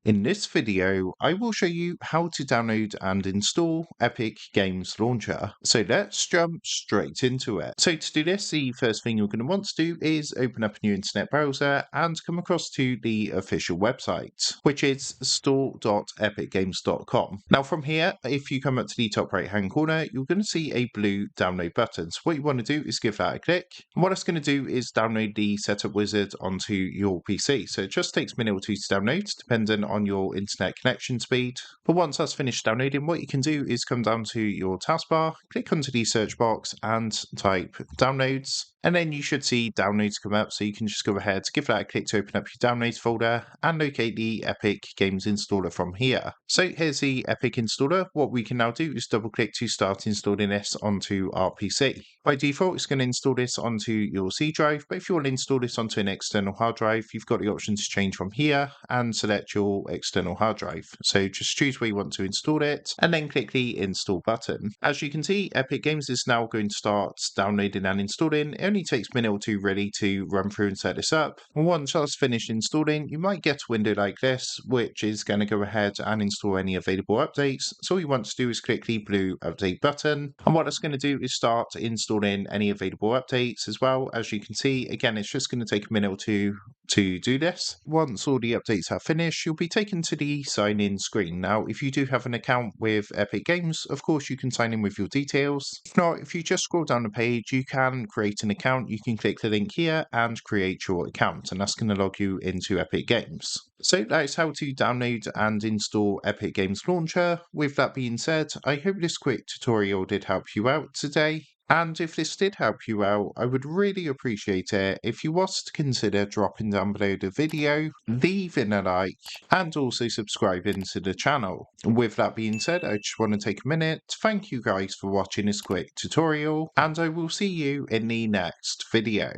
In this video, I will show you how to download and install Epic Games Launcher. So let's jump straight into it. So to do this, the first thing you're going to want to do is open up a new internet browser and come across to the official website, which is store.epicgames.com. Now from here, if you come up to the top right hand corner, you're going to see a blue download button. So what you want to do is give that a click. And what it's going to do is download the setup wizard onto your PC. So it just takes a minute or two to download, depending on your internet connection speed. But once that's finished downloading, what you can do is come down to your taskbar, click onto the search box and type downloads. And then you should see downloads come up, so you can just go ahead, give that a click to open up your downloads folder and locate the Epic Games installer from here. So here's the Epic installer. What we can now do is double click to start installing this onto our PC. By default, it's going to install this onto your C drive, but if you want to install this onto an external hard drive, you've got the option to change from here and select your external hard drive. So just choose where you want to install it and then click the install button. As you can see, Epic Games is now going to start downloading and installing. It only takes a minute or two really to run through and set this up. And once that's finished installing, you might get a window like this, which is going to go ahead and install any available updates. So all you want to do is click the blue update button. And what it's going to do is start installing any available updates as well. As you can see, again, it's just going to take a minute or two to do this. Once all the updates are finished, you'll be taken to the sign in screen. Now, if you do have an account with Epic Games, of course, you can sign in with your details. If not, if you just scroll down the page, you can create an account. You can click the link here and create your account, and that's going to log you into Epic Games. So that is how to download and install Epic Games Launcher. With that being said, I hope this quick tutorial did help you out today. And if this did help you out, I would really appreciate it if you was to consider dropping down below the video, leaving a like, and also subscribing to the channel. With that being said, I just want to take a minute to thank you guys for watching this quick tutorial, and I will see you in the next video.